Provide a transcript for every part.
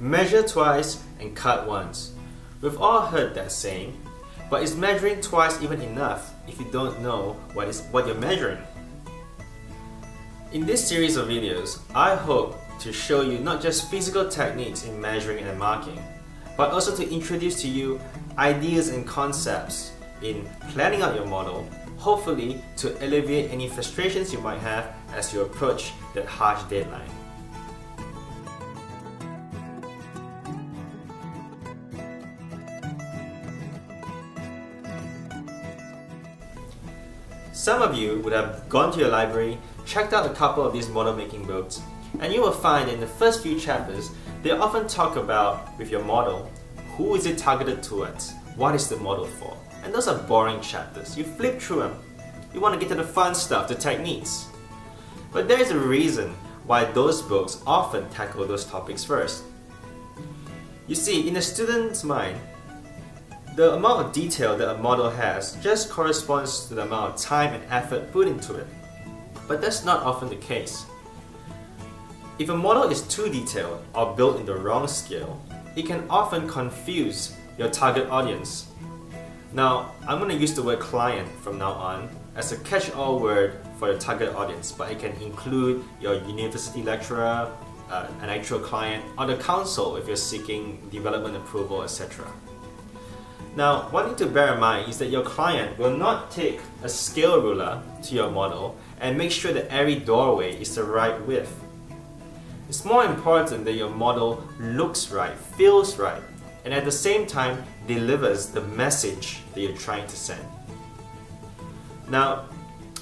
measure twice and cut once. We've all heard that saying, but is measuring twice even enough if you don't know what you're measuring? In this series of videos, I hope to show you not just physical techniques in measuring and marking, but also to introduce to you ideas and concepts in planning out your model, hopefully to alleviate any frustrations you might have as you approach that harsh deadline. Some of you would have gone to your library, checked out a couple of these model making books, and you will find in the first few chapters, they often talk about, with your model, who is it targeted towards, what is the model for, and those are boring chapters. You flip through them. You want to get to the fun stuff, the techniques. But there is a reason why those books often tackle those topics first. You see, in a student's mind, the amount of detail that a model has just corresponds to the amount of time and effort put into it. But that's not often the case. If a model is too detailed or built in the wrong scale, it can often confuse your target audience. Now, I'm going to use the word client from now on as a catch-all word for your target audience, but it can include your university lecturer, an actual client, or the council if you're seeking development approval, etc. Now, one thing to bear in mind is that your client will not take a scale ruler to your model and make sure that every doorway is the right width. It's more important that your model looks right, feels right, and at the same time delivers the message that you're trying to send. Now,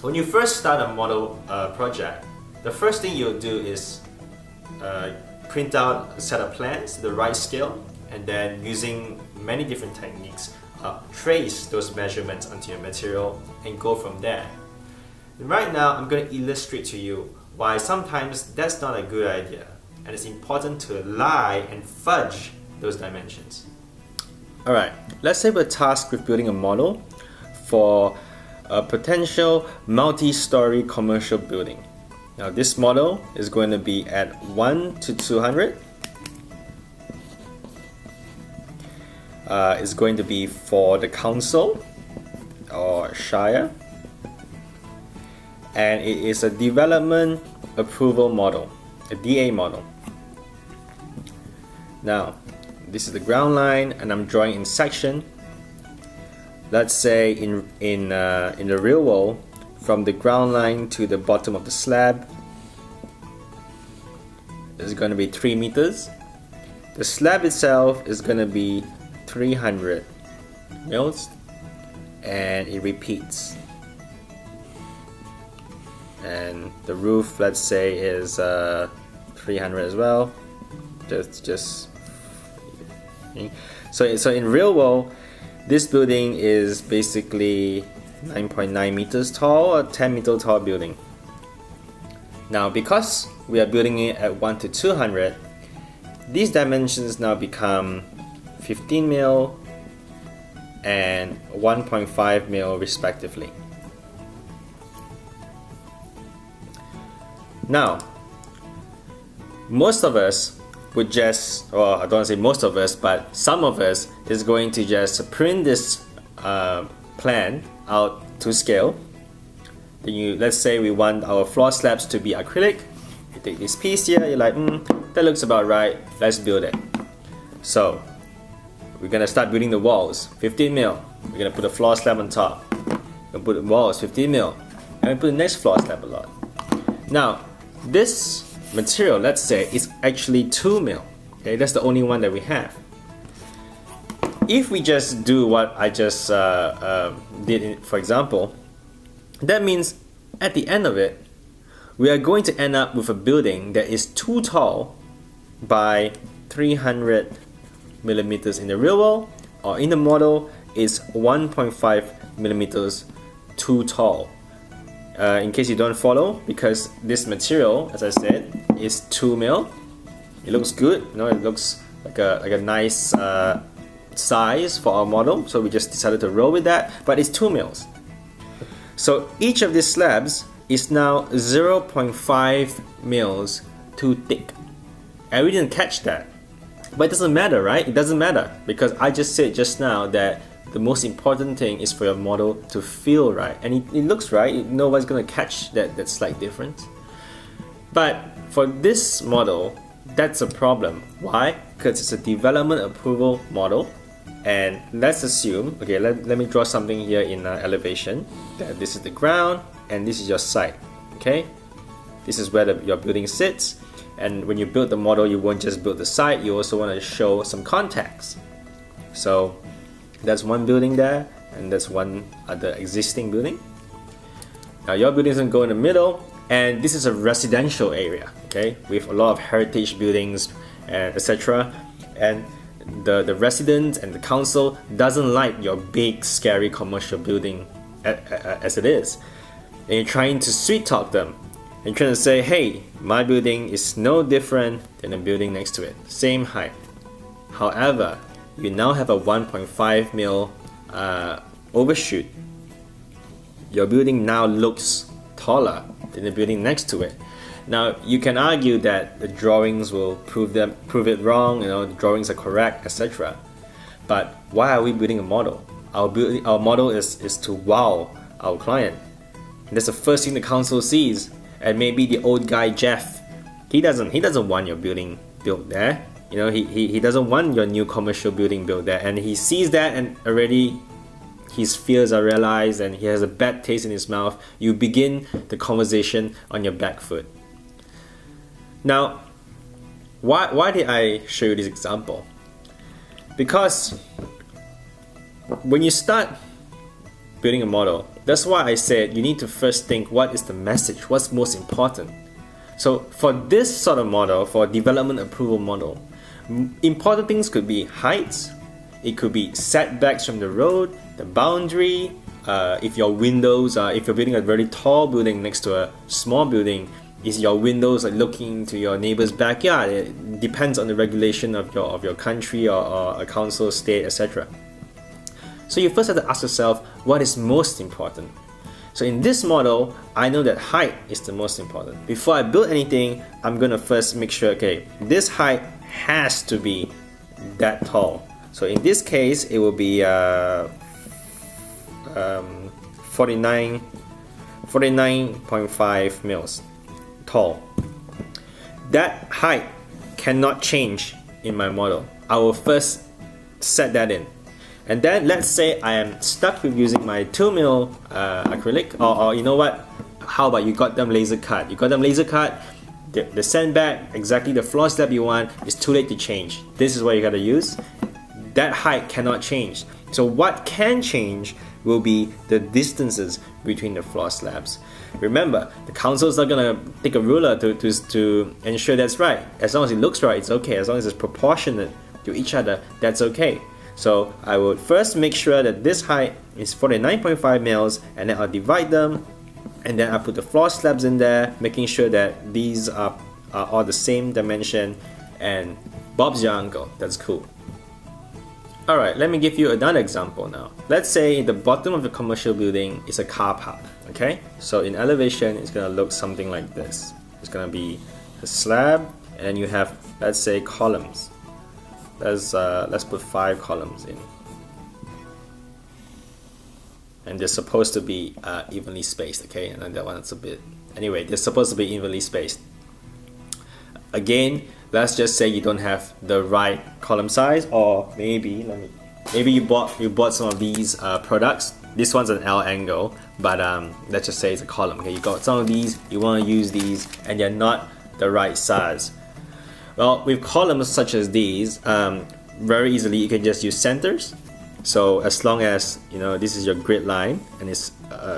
when you first start a model project, the first thing you'll do is print out a set of plans, the right scale, and then using many different techniques, trace those measurements onto your material and go from there. And right now, I'm going to illustrate to you why sometimes that's not a good idea, and it's important to lie and fudge those dimensions. Alright, let's say we're tasked with building a model for a potential multi-story commercial building. Now this model is going to be at 1 to 200. It's going to be for the council or shire, and it is a development approval model, a DA model. Now, this is the ground line, and I'm drawing in section. Let's say in the real world, from the ground line to the bottom of the slab is going to be 3 meters. The slab itself is going to be 300 mils, and it repeats. And the roof, let's say, is 300 as well. So in real world, this building is basically 9.9 meters tall, a 10 meter tall building. Now, because we are building it at 1 to 200, these dimensions now become 15 mil and 1.5 mil respectively. Now, most of us would just, or I don't want to say most of us, but some of us is going to just print this plan out to scale. Then let's say we want our floor slabs to be acrylic. You take this piece here, you're like, that looks about right, let's build it. So, we're gonna start building the walls, 15 mil. We're gonna put a floor slab on top. We're gonna put the walls, 15 mil. And we put the next floor slab a lot. Now, this material, let's say, is actually 2 mil. Okay, that's the only one that we have. If we just do what I just did, for example, that means at the end of it, we are going to end up with a building that is too tall by 300 millimeters in the real world, or in the model is 1.5 millimeters too tall. In case you don't follow, because this material, as I said, is 2 mil. It looks good, you know, it looks like a nice size for our model, so we just decided to roll with that, but it's 2 mils. So each of these slabs is now 0.5 mils too thick. And we didn't catch that. But it doesn't matter, right? It doesn't matter because I just said just now that the most important thing is for your model to feel right, and it looks right. Nobody's gonna catch that slight difference. But for this model, that's a problem. Why? Because it's a development approval model, and let's assume, okay, let me draw something here in elevation, that this is the ground and this is your site, okay? This is where your building sits, and when you build the model, you won't just build the site, you also want to show some context. So that's one building there, and that's one other existing building. Now your building is going to go in the middle, and this is a residential area, okay, with a lot of heritage buildings and etc. And the residents and the council doesn't like your big scary commercial building as it is. And you're trying to sweet talk them. And you're trying to say, hey, my building is no different than the building next to it, same height. However, you now have a 1.5 mil overshoot. Your building now looks taller than the building next to it. Now you can argue that the drawings will prove it wrong, the drawings are correct, etc. But why are we building a model? Our model is to wow our client. And that's the first thing the council sees. And maybe the old guy Jeff, he doesn't want your building built there. He doesn't want your new commercial building built there, and he sees that, and already his fears are realized and he has a bad taste in his mouth. You begin the conversation on your back foot. Now, why did I show you this example? Because when you start building a model, that's why I said you need to first think, what is the message? What's most important? So for this sort of model, for a development approval model, important things could be heights, it could be setbacks from the road, the boundary, if your windows are, if you're building a very tall building next to a small building, is your windows looking to your neighbor's backyard? It depends on the regulation of your country or a council, state, etc. So you first have to ask yourself, what is most important? So in this model, I know that height is the most important. Before I build anything, I'm going to first make sure, okay, this height has to be that tall. So in this case, it will be 49.5 mils tall. That height cannot change in my model. I will first set that in. And then let's say I am stuck with using my 2 mil acrylic, or you know what, how about you got them laser cut. The sandbag, exactly the floor slab you want, is too late to change. This is what you gotta use. That height cannot change. So what can change will be the distances between the floor slabs. Remember, the council is not gonna take a ruler to ensure that's right. As long as it looks right, it's okay. As long as it's proportionate to each other, that's okay. So I would first make sure that this height is 49.5 mils, and then I'll divide them, and then I put the floor slabs in there, making sure that these are all the same dimension, and Bob's your uncle. That's cool. Alright, let me give you another example now. Let's say the bottom of the commercial building is a car park, okay? So in elevation, it's gonna look something like this. It's gonna be a slab, and then you have, let's say, columns. Let's put 5 columns in, and they're supposed to be evenly spaced, okay? And then that one's a bit, anyway, they're supposed to be evenly spaced. Again, let's just say you don't have the right column size, or maybe you bought some of these products. This one's an L angle, but let's just say it's a column, okay? You got some of these, you want to use these, and they're not the right size. Well, with columns such as these, very easily you can just use centers. So as long as this is your grid line and it's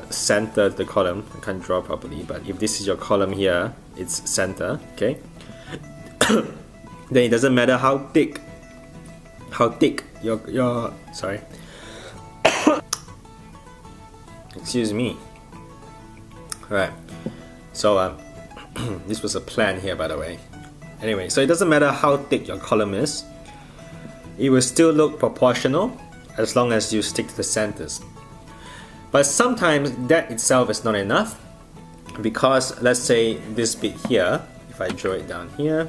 centered the column, I can't draw properly, but if this is your column here, it's center, okay? Then it doesn't matter how thick your sorry. Excuse me. Alright. So this was a plan here, by the way. Anyway, so it doesn't matter how thick your column is, it will still look proportional as long as you stick to the centers. But sometimes that itself is not enough, because let's say this bit here, if I draw it down here,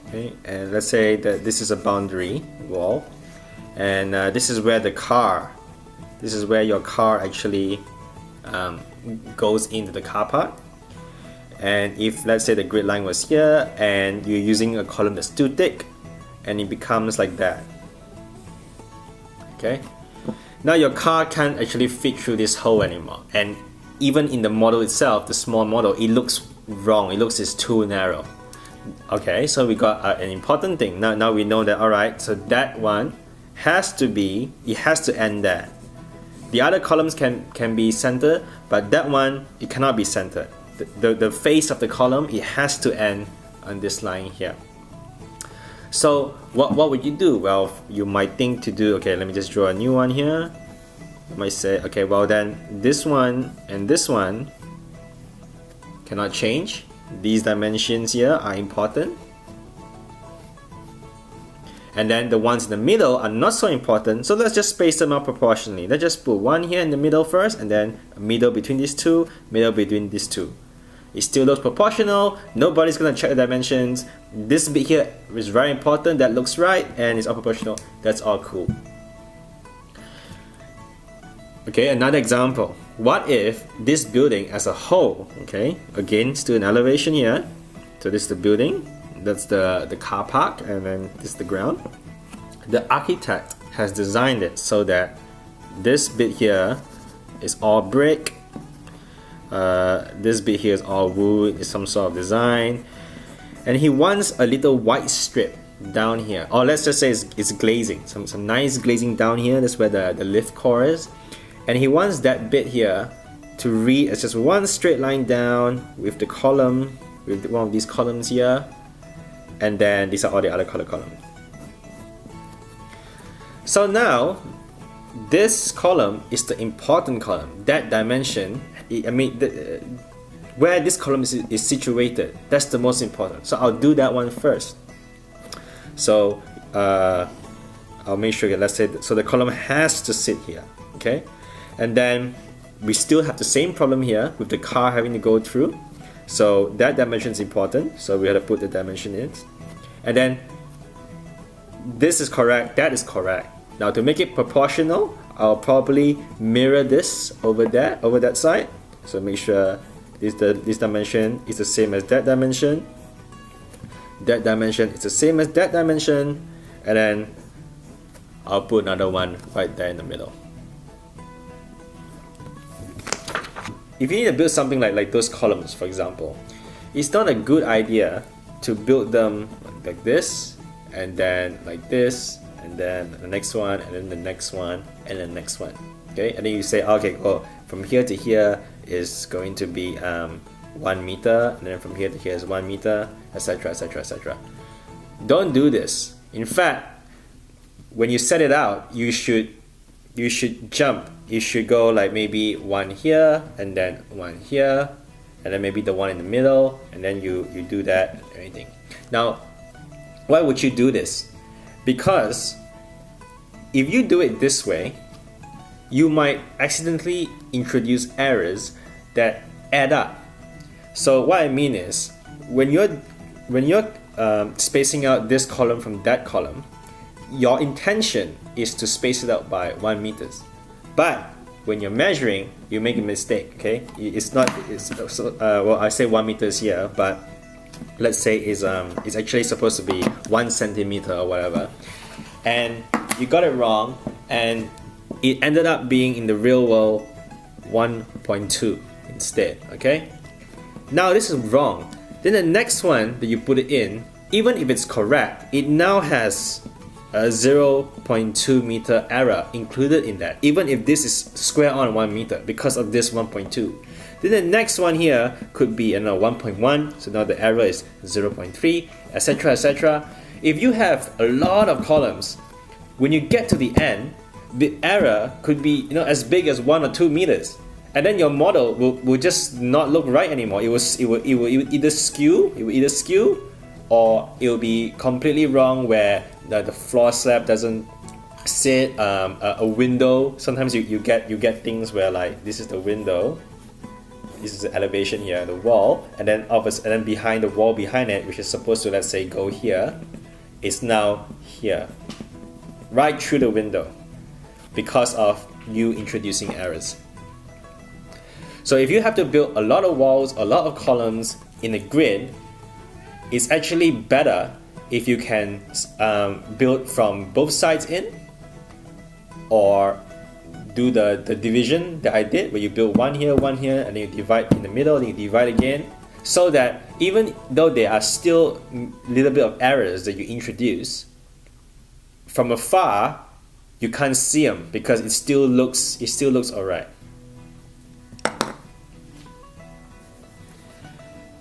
Okay, and let's say that this is a boundary wall, and this is where your car actually goes into the car park. And if let's say the grid line was here and you're using a column that's too thick, and it becomes like that. Okay, now your car can't actually fit through this hole anymore, and even in the model itself, the small model, it looks wrong. It looks it's too narrow. Okay, so we got an important thing. Now we know that, alright, so that one has to end there. The other columns can be centered, but that one, it cannot be centered. The face of the column, it has to end on this line here. So what would you do? Well, you might think to do, okay, let me just draw a new one here. You might say, okay, well then this one and this one cannot change. These dimensions here are important. And then the ones in the middle are not so important, so let's just space them out proportionally. Let's just put one here in the middle first, and then a middle between these two, middle between these two. It still looks proportional, nobody's gonna check the dimensions. This bit here is very important, that looks right, and it's all proportional. That's all cool. Okay, another example. What if this building as a whole, okay, again, still an elevation here. So this is the building, that's the car park, and then this is the ground. The architect has designed it so that this bit here is all brick, this bit here is all wood, is some sort of design, and he wants a little white strip down here, or let's just say it's glazing, some nice glazing down here. That's where the lift core is, and he wants that bit here to read as just one straight line down with the column, with one of these columns here, and then these are all the other color columns. So now this column is the important column. That dimension, where this column is situated, that's the most important. So I'll do that one first. So I'll make sure that, let's say, so the column has to sit here, okay? And then we still have the same problem here with the car having to go through. So that dimension is important, so we have to put the dimension in. And then this is correct, that is correct. Now to make it proportional, I'll probably mirror this over there, over that side. So make sure this dimension is the same as that dimension. That dimension is the same as that dimension. And then I'll put another one right there in the middle. If you need to build something like those columns, for example, it's not a good idea to build them like this, and then like this, and then the next one, and then the next one, and the next one. Okay, and then you say, okay, well, from here to here is going to be 1 meter, and then from here to here is 1 meter, etc., etc., etc. Don't do this. In fact, when you set it out, you should jump. You should go like maybe one here, and then one here, and then maybe the one in the middle, and then you do that and everything. Now, why would you do this? Because if you do it this way, you might accidentally introduce errors that add up. So what I mean is, when you're spacing out this column from that column, your intention is to space it out by 1 meter. But when you're measuring, you make a mistake. Okay, well, I say 1 meter here, but let's say it's actually supposed to be 1 centimeter or whatever, and you got it wrong, and it ended up being in the real world 1.2 instead. Okay, now this is wrong. Then the next one that you put it in, even if it's correct, it now has a 0.2 meter error included in that, even if this is square on 1 meter because of this 1.2. Then the next one here could be 1.1, so now the error is 0.3, etc., etc. If you have a lot of columns, when you get to the end, the error could be as big as 1 or 2 meters, and then your model will just not look right anymore. It will either skew, or it will be completely wrong where the floor slab doesn't sit. A window, sometimes you get things where like this is the window, this is the elevation here, the wall, and then behind the wall behind it, which is supposed to, let's say, go here, is now here, right through the window, because of you introducing errors. So if you have to build a lot of walls, a lot of columns in a grid, it's actually better if you can build from both sides in, or do the division that I did, where you build one here, and then you divide in the middle, then you divide again, so that even though there are still a little bit of errors that you introduce, from afar you can't see them because it still looks alright.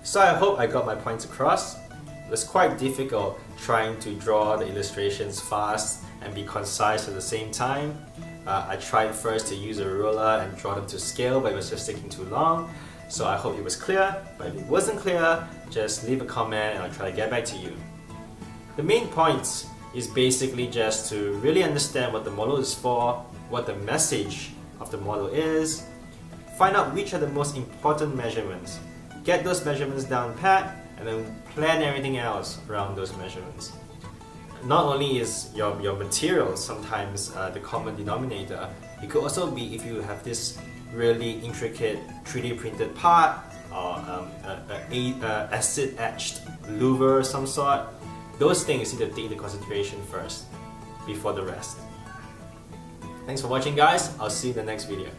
So I hope I got my points across. It was quite difficult trying to draw the illustrations fast and be concise at the same time. I tried first to use a ruler and draw them to scale, but it was just taking too long. So I hope it was clear, but if it wasn't clear, just leave a comment and I'll try to get back to you. The main point is basically just to really understand what the model is for, what the message of the model is, find out which are the most important measurements, get those measurements down pat, and then plan everything else around those measurements. Not only is your material sometimes the common denominator, it could also be if you have this really intricate 3D printed part or acid etched louver of some sort. Those things need to take into consideration first before the rest. Thanks for watching, guys. I'll see you in the next video.